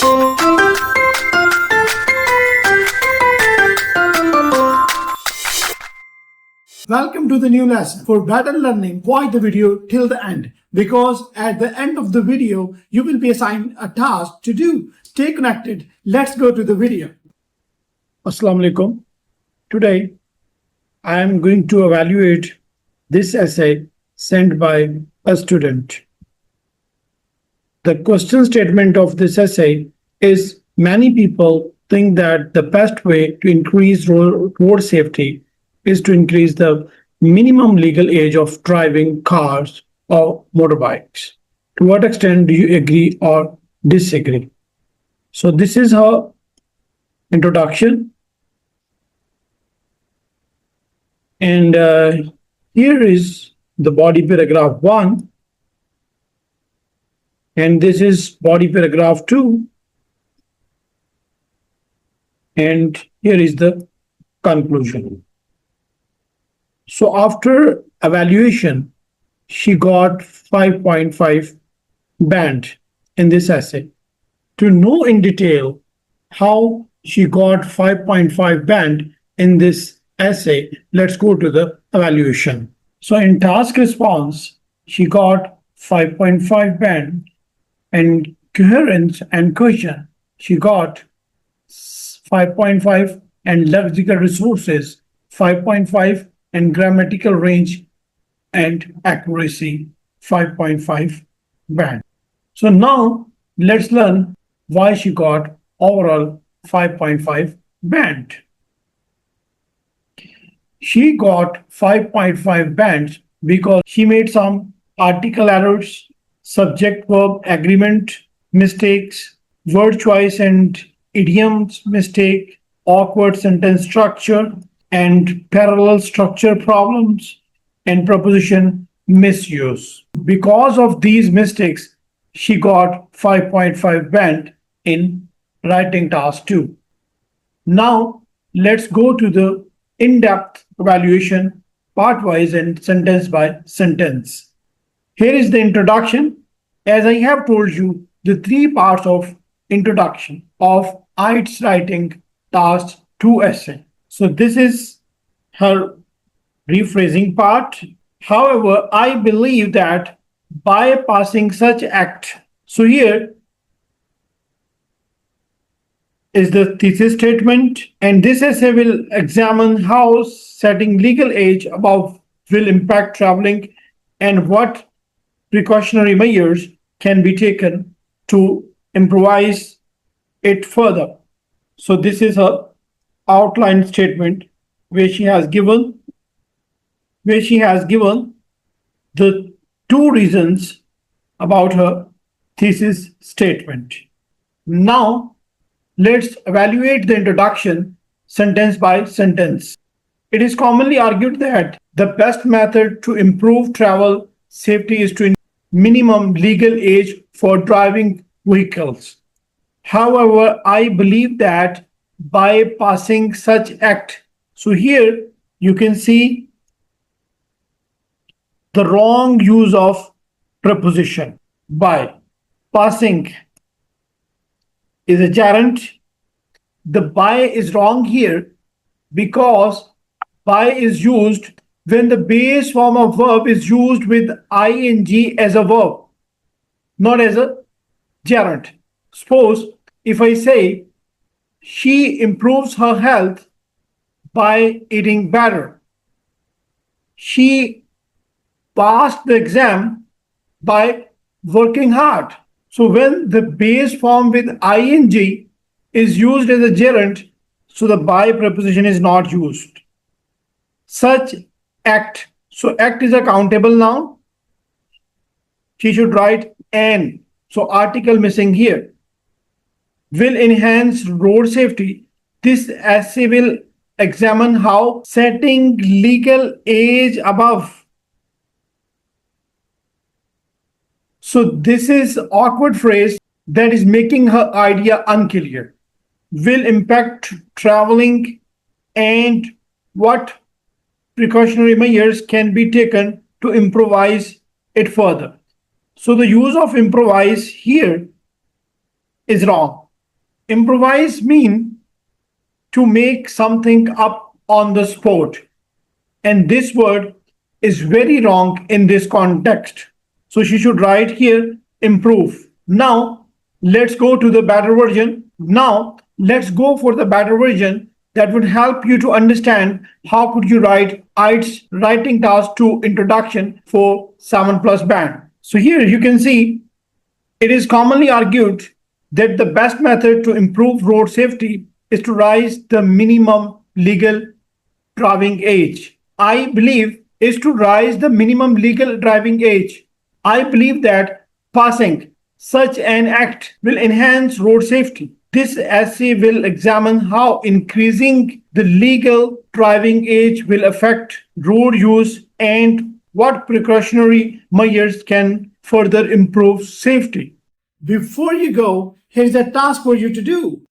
Welcome to the new lesson. For better learning, watch the video till the end, because at the end of the video, you will be assigned a task to do. Stay connected. Let's go to the video. Assalamu alaikum. Today, I am going to evaluate this essay sent by a student. The question statement of this essay is: many people think that the best way to increase road safety is to increase the minimum legal age of driving cars or motorbikes. To what extent do you agree or disagree? So this is her introduction. And here is the body paragraph 1. And this is body paragraph 2. And here is the conclusion. So after evaluation, she got 5.5 band in this essay. To know in detail how she got 5.5 band in this essay, let's go to the evaluation. So in task response, she got 5.5 band, and coherence and cohesion, she got 5.5, and lexical resources 5.5, and grammatical range and accuracy 5.5 band. So now let's learn why she got overall 5.5 band. She got 5.5 bands because she made some article errors, subject-verb agreement mistakes, word choice and idioms mistake, awkward sentence structure, and parallel structure problems, and preposition misuse. Because of these mistakes, she got 5.5 band in writing task 2. Now, let's go to the in-depth evaluation part-wise and sentence by sentence. Here is the introduction. As I have told you, the 3 parts of introduction of IELTS Writing Task 2 essay. So this is her rephrasing part. However, I believe that bypassing such act. So here is the thesis statement, and this essay will examine how setting legal age above will impact traveling and what precautionary measures can be taken to improvise it further. So this is her outline statement where she has given the 2 reasons about her thesis statement. Now let's evaluate the introduction sentence by sentence. It is commonly argued that the best method to improve travel safety is to increase minimum legal age for driving vehicles. However, I believe that bypassing such act. So here you can see the wrong use of preposition. By passing is a gerund. The by is wrong here because by is used when the base form of verb is used with ing as a verb, not as a gerund. Suppose if I say she improves her health by eating better. She passed the exam by working hard. So when the base form with ing is used as a gerund, so the by preposition is not used. Such act. So act is a countable noun. She should write an. So article missing here. Will enhance road safety. This essay will examine how setting legal age above. So this is awkward phrase that is making her idea unclear. Will impact traveling and what precautionary measures can be taken to improvise it further. So the use of improvise here is wrong. Improvise mean to make something up on the spot. And this word is very wrong in this context. So she should write here improve. Now let's go to the better version. Now let's go for the better version that would help you to understand how could you write IELTS writing task 2 introduction for 7 plus band. So here you can see it is commonly argued that the best method to improve road safety is to raise the minimum legal driving age. I believe is to rise the minimum legal driving age. I believe that passing such an act will enhance road safety. This essay will examine how increasing the legal driving age will affect road use and what precautionary measures can further improve safety. Before you go, here's a task for you to do.